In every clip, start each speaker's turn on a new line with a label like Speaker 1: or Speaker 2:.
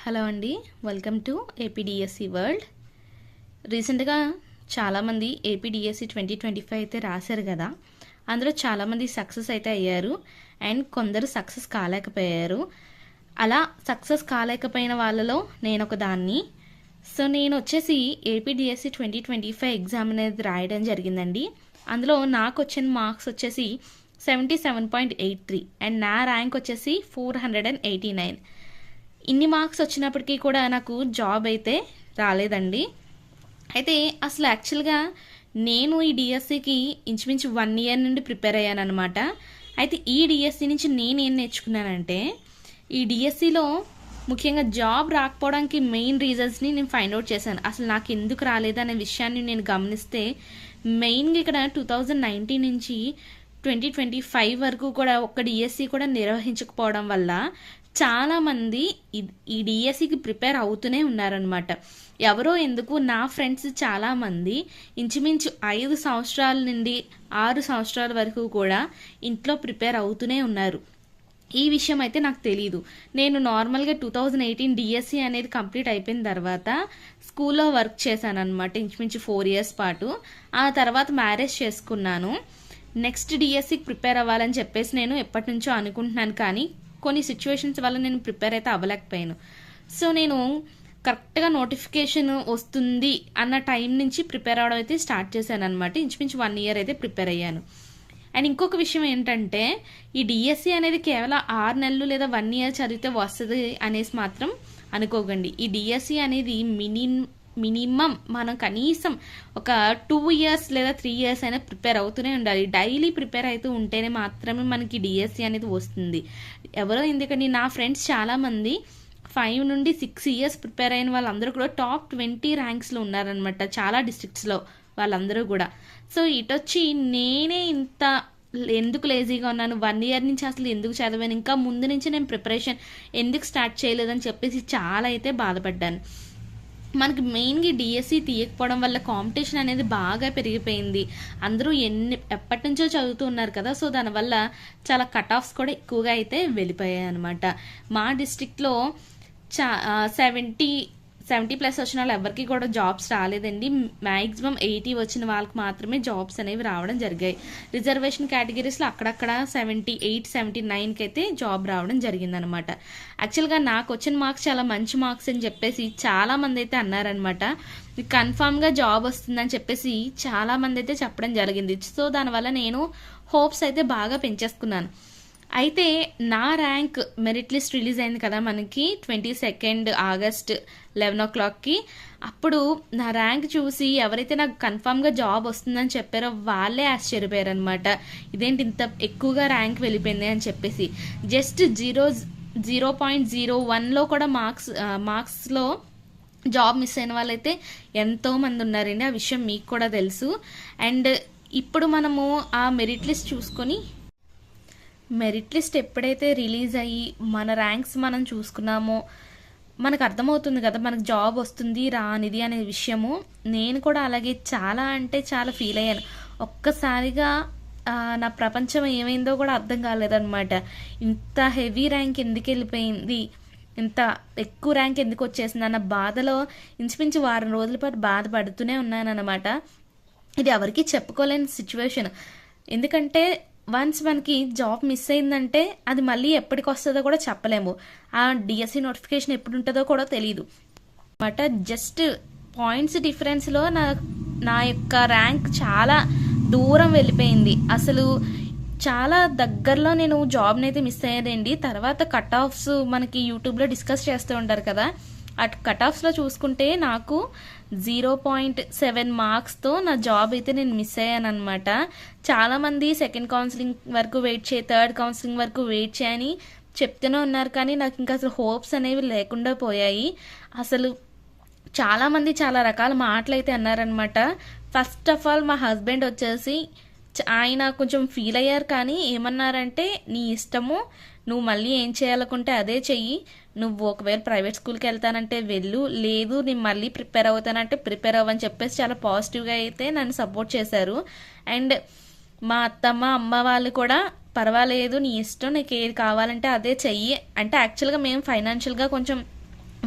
Speaker 1: Hello అండి, welcome to APDSC world. రీసెంట్గా చాలామంది ఏపీడిఎస్సి 2025 అయితే రాశారు కదా. అందులో చాలామంది సక్సెస్ అయితే అయ్యారు అండ్ కొందరు సక్సెస్ కాలేకపోయారు. అలా సక్సెస్ కాలేకపోయిన వాళ్ళలో నేను ఒక దాన్ని. సో నేను వచ్చేసి ఏపీడిఎస్సి 2025 ఎగ్జామ్ అనేది రాయడం జరిగిందండి. అందులో నాకు వచ్చిన మార్క్స్ వచ్చేసి 77.83 అండ్ నా ర్యాంక్ వచ్చేసి 489. ఇన్ని మార్క్స్ వచ్చినప్పటికీ కూడా నాకు జాబ్ అయితే రాలేదండి. అయితే అసలు యాక్చువల్గా నేను ఈ డిఎస్సికి ఇంచుమించు 1 year నుండి ప్రిపేర్ అయ్యాను అనమాట. అయితే ఈ డిఎస్సి నుంచి నేనేం నేర్చుకున్నానంటే, ఈ డిఎస్సిలో ముఖ్యంగా జాబ్ రాకపోవడానికి మెయిన్ రీజన్స్ని నేను ఫైండ్ అవుట్ చేశాను. అసలు నాకు ఎందుకు రాలేదనే విషయాన్ని నేను గమనిస్తే, మెయిన్గా ఇక్కడ 2019 నుంచి 2025 వరకు కూడా ఒక్క డిఎస్సి కూడా నిర్వహించకపోవడం వల్ల చాలామంది ఈ డిఎస్సికి ప్రిపేర్ అవుతూనే ఉన్నారనమాట. ఎవరో ఎందుకు, నా ఫ్రెండ్స్ చాలామంది ఇంచుమించు 5 సంవత్సరాల నుండి 6 సంవత్సరాల వరకు కూడా ఇంట్లో ప్రిపేర్ అవుతూనే ఉన్నారు. ఈ విషయం అయితే నాకు తెలీదు. నేను నార్మల్గా 2018 డిఎస్సి అనేది కంప్లీట్ అయిపోయిన తర్వాత స్కూల్లో వర్క్ చేశాను అనమాట, ఇంచుమించు 4 years పాటు. ఆ తర్వాత మ్యారేజ్ చేసుకున్నాను. నెక్స్ట్ డిఎస్సికి ప్రిపేర్ అవ్వాలని చెప్పేసి నేను ఎప్పటి నుంచో అనుకుంటున్నాను, కానీ కొన్ని సిచ్యువేషన్స్ వల్ల నేను ప్రిపేర్ అయితే అవ్వలేకపోయాను. సో నేను కరెక్ట్గా నోటిఫికేషన్ వస్తుంది అన్న టైం నుంచి ప్రిపేర్ అవ్వడం అయితే స్టార్ట్ చేశాను అనమాట. ఇంచుమించు 1 year అయితే ప్రిపేర్ అయ్యాను. అండ్ ఇంకొక విషయం ఏంటంటే, ఈ డిఎస్సి అనేది కేవలం 6 నెలలు లేదా 1 year చదివితే వస్తుంది అనేసి మాత్రం అనుకోకండి. ఈ డిఎస్సి అనేది మినిమం మనం కనీసం ఒక 2 years లేదా 3 years అయినా ప్రిపేర్ అవుతూనే ఉండాలి. డైలీ ప్రిపేర్ అవుతూ ఉంటేనే మాత్రమే మనకి డిఎస్సి అనేది వస్తుంది. ఎవరో ఎందుకని నా ఫ్రెండ్స్ చాలామంది 5 నుండి 6 years ప్రిపేర్ అయిన వాళ్ళందరూ కూడా టాప్ 20 ర్యాంక్స్లో ఉన్నారనమాట, చాలా డిస్ట్రిక్ట్స్లో వాళ్ళందరూ కూడా. సో ఇటొచ్చి నేనే ఇంత ఎందుకు లేజీగా ఉన్నాను, 1 year నుంచి అసలు ఎందుకు చదివాను, ఇంకా ముందు నుంచి నేను ప్రిపరేషన్ ఎందుకు స్టార్ట్ చేయలేదని చెప్పేసి చాలా అయితే బాధపడ్డాను. మనకి మెయిన్గా డిఎస్సి తీయకపోవడం వల్ల కాంపిటీషన్ అనేది బాగా పెరిగిపోయింది. అందరూ ఎప్పటి నుంచో చదువుతూ ఉన్నారు కదా. సో దానివల్ల చాలా కట్ ఆఫ్స్ కూడా ఎక్కువగా అయితే వెళ్ళిపోయాయి అనమాట. మా డిస్ట్రిక్ట్లో 70+ వచ్చిన వాళ్ళు ఎవరికి కూడా జాబ్స్ రాలేదండి. మ్యాక్సిమం 80 వచ్చిన వాళ్ళకి మాత్రమే జాబ్స్ అనేవి రావడం జరిగాయి. రిజర్వేషన్ కేటగిరీస్లో అక్కడక్కడ 78, 79కి అయితే జాబ్ రావడం జరిగిందనమాట. యాక్చువల్గా నాకు వచ్చిన మార్క్స్ చాలా మంచి మార్క్స్ అని చెప్పేసి చాలామంది అయితే అన్నారనమాట. కన్ఫామ్గా జాబ్ వస్తుందని చెప్పేసి చాలామంది అయితే చెప్పడం జరిగింది. సో దానివల్ల నేను హోప్స్ అయితే బాగా పెంచేసుకున్నాను. అయితే నా ర్యాంక్ మెరిట్ లిస్ట్ రిలీజ్ అయింది కదా మనకి 22 August 11 o'clockకి. అప్పుడు నా ర్యాంక్ చూసి ఎవరైతే నాకు కన్ఫామ్గా జాబ్ వస్తుందని చెప్పారో వాళ్ళే ఆశ్చర్యపోయారు అనమాట. ఇదేంటి ఇంత ఎక్కువగా ర్యాంక్ వెళ్ళిపోయింది అని చెప్పేసి. జస్ట్ 0.01లో కూడా మార్క్స్లో జాబ్ మిస్ అయిన వాళ్ళైతే ఎంతోమంది ఉన్నారండి. ఆ విషయం మీకు కూడా తెలుసు. అండ్ ఇప్పుడు మనము ఆ మెరిట్ లిస్ట్ చూసుకొని, మెరిట్ లిస్ట్ ఎప్పుడైతే రిలీజ్ అయ్యి మన ర్యాంక్స్ మనం చూసుకున్నామో మనకు అర్థమవుతుంది కదా మనకు జాబ్ వస్తుంది రానిది అనే విషయము. నేను కూడా అలాగే చాలా అంటే చాలా ఫీల్ అయ్యాను. ఒక్కసారిగా నా ప్రపంచం ఏమైందో కూడా అర్థం కాలేదన్నమాట. ఇంత హెవీ ర్యాంక్ ఎందుకు వెళ్ళిపోయింది, ఇంత ఎక్కువ ర్యాంక్ ఎందుకు వచ్చేసింది అన్న బాధలో ఇంచుమించు 1 వారం రోజుల పాటు బాధపడుతూనే ఉన్నానన్నమాట. ఇది ఎవరికి చెప్పుకోలేని సిచ్యువేషన్. ఎందుకంటే వన్స్ మనకి జాబ్ మిస్ అయిందంటే అది మళ్ళీ ఎప్పటికి వస్తుందో కూడా చెప్పలేము. ఆ డిఎస్సి నోటిఫికేషన్ ఎప్పుడు ఉంటుందో కూడా తెలియదు అనమాట. జస్ట్ పాయింట్స్ డిఫరెన్స్లో నా యొక్క ర్యాంక్ చాలా దూరం వెళ్ళిపోయింది. అసలు చాలా దగ్గరలో నేను జాబ్ని అయితే మిస్ అయ్యేదండి. తర్వాత కట్ ఆఫ్స్ మనకి యూట్యూబ్లో డిస్కస్ చేస్తూ ఉంటారు కదా, అటు కట్ ఆఫ్స్లో చూసుకుంటే నాకు 0.7 మార్క్స్తో నా జాబ్ అయితే నేను మిస్ అయ్యాను అనమాట. చాలామంది సెకండ్ కౌన్సిలింగ్ వరకు వెయిట్ చేయి, థర్డ్ కౌన్సిలింగ్ వరకు వెయిట్ చేయని చెప్తూనే ఉన్నారు, కానీ నాకు ఇంకా అసలు హోప్స్ అనేవి లేకుండా పోయాయి. అసలు చాలామంది చాలా రకాల మాటలు అయితే అన్నారనమాట. ఫస్ట్ ఆఫ్ ఆల్ మా హస్బెండ్ వచ్చేసి ఆయన కొంచెం ఫీల్ అయ్యారు, కానీ ఏమన్నారంటే, నీ ఇష్టము, నువ్వు మళ్ళీ ఏం చేయాలనుకుంటే అదే చెయ్యి, నువ్వు ఒకవేళ ప్రైవేట్ స్కూల్కి వెళ్తానంటే వెళ్ళు, లేదు నేను మళ్ళీ ప్రిపేర్ అవుతానంటే ప్రిపేర్ అవ్వని చెప్పేసి చాలా పాజిటివ్గా అయితే నన్ను సపోర్ట్ చేశారు. అండ్ మా అత్తమ్మ అమ్మ వాళ్ళు కూడా పర్వాలేదు నీ ఇష్టం, నీకు ఏది కావాలంటే అదే చెయ్యి అంటే, యాక్చువల్గా మేము ఫైనాన్షియల్గా కొంచెం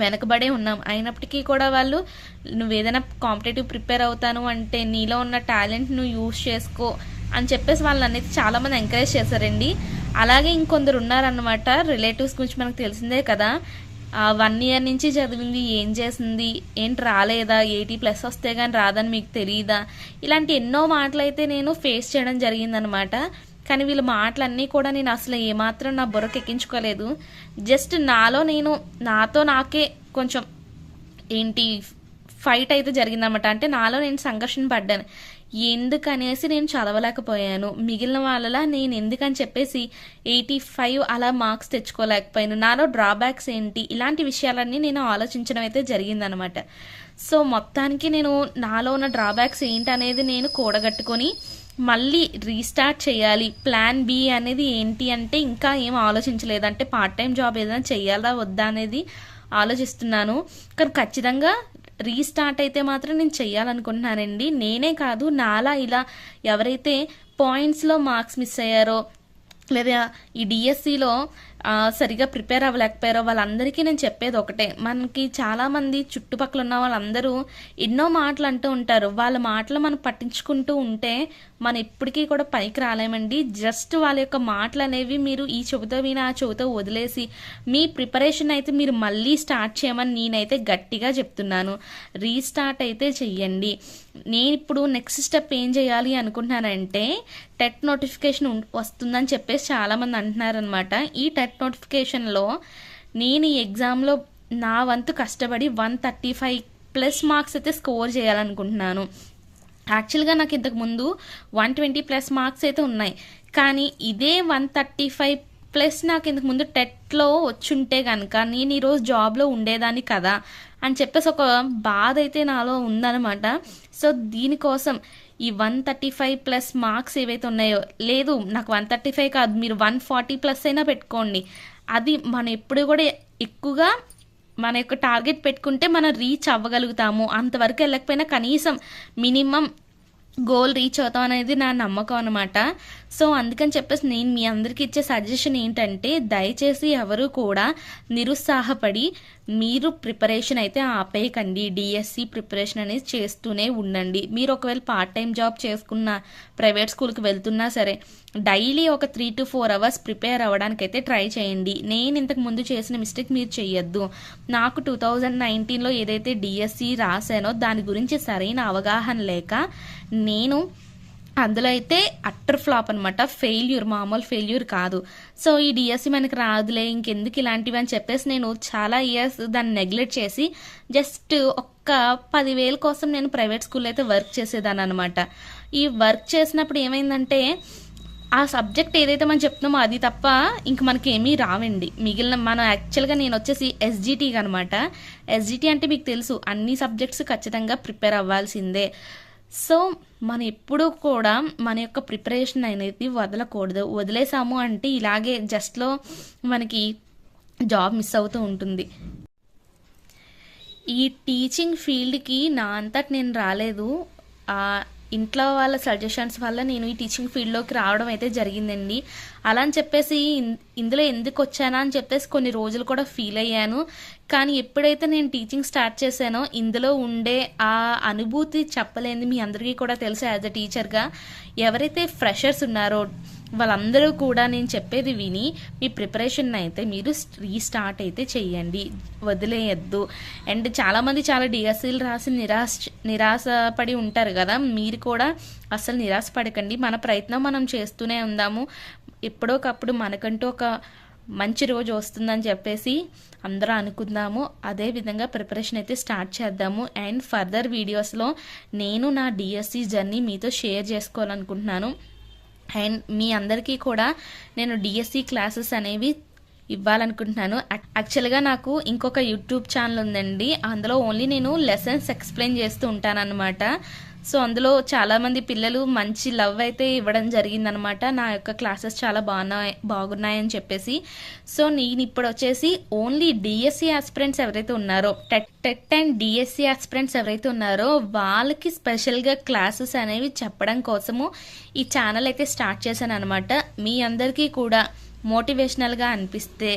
Speaker 1: వెనకబడే ఉన్నాం. అయినప్పటికీ కూడా వాళ్ళు నువ్వేదైనా కాంపిటేటివ్ ప్రిపేర్ అవుతాను అంటే నీలో ఉన్న టాలెంట్ నువ్వు యూజ్ చేసుకో అని చెప్పేసి వాళ్ళనైతే చాలామంది ఎంకరేజ్ చేశారండి. అలాగే ఇంకొందరు ఉన్నారనమాట. రిలేటివ్స్ గురించి మనకు తెలిసిందే కదా, 1 ఇయర్ నుంచి చదివింది ఏం చేసింది, ఏంటి రాలేదా, 80+ వస్తే కానీ రాదని మీకు తెలియదా, ఇలాంటి ఎన్నో మాటలైతే నేను ఫేస్ చేయడం జరిగిందనమాట. కానీ వీళ్ళ మాటలన్నీ కూడా నేను అసలు ఏమాత్రం నా బుర్రకు ఎక్కించుకోలేదు. జస్ట్ నాతో నాకే కొంచెం ఏంటి ఫైట్ అయితే జరిగిందనమాట. అంటే నాలో నేను సంఘర్షణ పడ్డాను. ఎందుకనేసి నేను చదవలేకపోయాను, మిగిలిన వాళ్ళలా నేను ఎందుకని చెప్పేసి 85 అలా మార్క్స్ తెచ్చుకోలేకపోయాను, నాలో డ్రాబ్యాక్స్ ఏంటి, ఇలాంటి విషయాలన్నీ నేను ఆలోచించడం అయితే జరిగిందనమాట. సో మొత్తానికి నేను నాలో ఉన్న డ్రాబ్యాక్స్ ఏంటి అనేది నేను కూడగట్టుకొని మళ్ళీ రీస్టార్ట్ చేయాలి. ప్లాన్ బి అనేది ఏంటి అంటే ఇంకా ఏం ఆలోచించలేదు. అంటే పార్ట్ టైం జాబ్ ఏదైనా చెయ్యాలా వద్దా అనేది ఆలోచిస్తున్నాను. కానీ ఖచ్చితంగా రీస్టార్ట్ అయితే మాత్రం నేను చెయ్యాలనుకుంటున్నానండి. నేనే కాదు, నాలా ఇలా ఎవరైతే పాయింట్స్లో మార్క్స్ మిస్ అయ్యారో లేదా ఈ డిఎస్సిలో సరిగా ప్రిపేర్ అవ్వలేకపోయారో వాళ్ళందరికీ నేను చెప్పేది ఒకటే. మనకి చాలామంది చుట్టుపక్కల ఉన్న వాళ్ళందరూ ఎన్నో మాటలు అంటూ ఉంటారు. వాళ్ళ మాటలు మనం పట్టించుకుంటూ ఉంటే మనం ఎప్పటికీ కూడా పైకి రాలేమండి. జస్ట్ వాళ్ళ యొక్క మాటలు అనేవి మీరు ఈ చెబుతో విని ఆ చెబుతో వదిలేసి మీ ప్రిపరేషన్ అయితే మీరు మళ్ళీ స్టార్ట్ చేయమని నేనైతే గట్టిగా చెప్తున్నాను. రీస్టార్ట్ అయితే చెయ్యండి. నేను ఇప్పుడు నెక్స్ట్ స్టెప్ ఏం చేయాలి అనుకుంటున్నానంటే, టెట్ నోటిఫికేషన్ వస్తుందని చెప్పేసి చాలామంది అంటున్నారనమాట. ఈ టెట్ నోటిఫికేషన్లో నేను ఈ ఎగ్జామ్లో నా వంతు కష్టపడి 135+ మార్క్స్ అయితే స్కోర్ చేయాలనుకుంటున్నాను. యాక్చువల్గా నాకు ఇంతకుముందు 120+ మార్క్స్ అయితే ఉన్నాయి. కానీ ఇదే 135+ నాకు ఇంతకుముందు టెట్లో వచ్చుంటే కనుక నేను ఈరోజు జాబ్లో ఉండేదాన్ని కదా అని చెప్పేసి ఒక బాధ అయితే నాలో ఉందన్నమాట. సో దీనికోసం ఈ 135+ మార్క్స్ ఏవైతే ఉన్నాయో, లేదు నాకు 135 కాదు మీరు 140+ అయినా పెట్టుకోండి, అది మనం ఎప్పుడు కూడా ఎక్కువగా మన యొక్క టార్గెట్ పెట్టుకుంటే మనం రీచ్ అవ్వగలుగుతాము. అంతవరకు వెళ్ళకపోయినా కనీసం మినిమం గోల్ రీచ్ అవుతాం అనేది నా నమ్మకం అనమాట. సో అందుకని చెప్పేసి నేను మీ అందరికీ ఇచ్చే సజెషన్ ఏంటంటే, దయచేసి ఎవరు కూడా నిరుత్సాహపడి మీరు ప్రిపరేషన్ అయితే ఆపేయకండి. డిఎస్సి ప్రిపరేషన్ అనేది చేస్తూనే ఉండండి. మీరు ఒకవేళ పార్ట్ టైం జాబ్ చేసుకున్న, ప్రైవేట్ స్కూల్కి వెళ్తున్నా సరే డైలీ ఒక 3 to 4 అవర్స్ ప్రిపేర్ అవ్వడానికైతే ట్రై చేయండి. నేను ఇంతకు ముందు చేసిన మిస్టేక్ మీరు చేయొద్దు. నాకు 2019లో ఏదైతే డిఎస్సి రాశానో దాని గురించి సరైన అవగాహన లేక నేను అందులో అయితే అట్టర్ ఫ్లాప్ అనమాట. ఫెయిల్యూర్, మామూలు ఫెయిల్యూర్ కాదు. సో ఈ డిఎస్సి మనకి రాదులే ఇంకెందుకు ఇలాంటివి అని చెప్పేసి నేను చాలా ఇయర్స్ దాన్ని నెగ్లెక్ట్ చేసి జస్ట్ ఒక్క 10,000 కోసం నేను ప్రైవేట్ స్కూల్లో అయితే వర్క్ చేసేదాన్ని అనమాట. ఈ వర్క్ చేసినప్పుడు ఏమైందంటే, ఆ సబ్జెక్ట్ ఏదైతే మనం చెప్తున్నామో అది తప్ప ఇంక మనకి ఏమీ రావండి. మిగిలిన మనం యాక్చువల్గా నేను వచ్చేసి ఎస్జిటికి అనమాట. ఎస్జిటి అంటే మీకు తెలుసు, అన్ని సబ్జెక్ట్స్ ఖచ్చితంగా ప్రిపేర్ అవ్వాల్సిందే. సో మనం ఎప్పుడూ కూడా మన యొక్క ప్రిపరేషన్ అనేది వదలకూడదు. వదిలేసాము అంటే ఇలాగే జస్ట్లో మనకి జాబ్ మిస్ అవుతూ ఉంటుంది. ఈ టీచింగ్ ఫీల్డ్కి నా అంతటి నేను రాలేదు. ఇంట్లో వాళ్ళ సజెషన్స్ వల్ల నేను ఈ టీచింగ్ ఫీల్డ్లోకి రావడం అయితే జరిగిందండి. అలా అని చెప్పేసి ఇందులో ఎందుకు వచ్చానా అని చెప్పేసి కొన్ని రోజులు కూడా ఫీల్ అయ్యాను. కానీ ఎప్పుడైతే నేను టీచింగ్ స్టార్ట్ చేశానో ఇందులో ఉండే ఆ అనుభూతి చెప్పలేనిది. మీ అందరికీ కూడా తెలుసు, యాజ్ అ టీచర్గా ఎవరైతే ఫ్రెషర్స్ ఉన్నారో వాళ్ళందరూ కూడా నేను చెప్పేది విని మీ ప్రిపరేషన్ అయితే మీరు రీస్టార్ట్ అయితే చెయ్యండి, వదిలేయద్దు. అండ్ చాలామంది చాలా డిఎస్సీలు రాసి నిరాశపడి ఉంటారు కదా, మీరు కూడా అసలు నిరాశపడకండి. మన ప్రయత్నం మనం చేస్తూనే ఉందాము. ఎప్పుడోకప్పుడు మనకంటూ ఒక మంచి రోజు వస్తుందని చెప్పేసి అందరూ అనుకుందాము. అదేవిధంగా ప్రిపరేషన్ అయితే స్టార్ట్ చేద్దాము. అండ్ ఫర్దర్ వీడియోస్లో నేను నా డిఎస్సి జర్నీ మీతో షేర్ చేసుకోవాలనుకుంటున్నాను. అండ్ మీ అందరికీ కూడా నేను డిఎస్సి క్లాసెస్ అనేవి ఇవ్వాలనుకుంటున్నాను. యాక్చువల్గా నాకు ఇంకొక యూట్యూబ్ ఛానల్ ఉందండి. అందులో ఓన్లీ నేను లెసన్స్ ఎక్స్ప్లెయిన్ చేస్తూ ఉంటానన్నమాట. సో అందులో చాలామంది పిల్లలు మంచి లవ్ అయితే ఇవ్వడం జరిగిందనమాట. నా యొక్క క్లాసెస్ చాలా బాగున్నాయని చెప్పేసి. సో నేను ఇప్పుడు వచ్చేసి ఓన్లీ డిఎస్సి ఆస్పిరెంట్స్ ఎవరైతే ఉన్నారో, టెట్ అండ్ డిఎస్సి ఆస్పిరెంట్స్ ఎవరైతే ఉన్నారో వాళ్ళకి స్పెషల్గా క్లాసెస్ అనేవి చెప్పడం కోసము ఈ ఛానల్ అయితే స్టార్ట్ చేశాను అనమాట. మీ అందరికీ కూడా మోటివేషనల్గా అనిపిస్తే,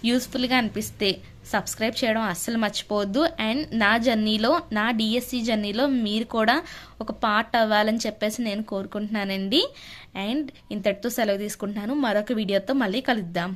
Speaker 1: యూస్ఫుల్గా అనిపిస్తే సబ్స్క్రైబ్ చేయడం అస్సలు మర్చిపోవద్దు. అండ్ నా డిఎస్సి జర్నీలో మీరు కూడా ఒక పార్ట్ అవ్వాలని చెప్పేసి నేను కోరుకుంటున్నానండి. అండ్ ఇంతటితో సెలవు తీసుకుంటున్నాను. మరొక వీడియోతో మళ్ళీ కలుద్దాం.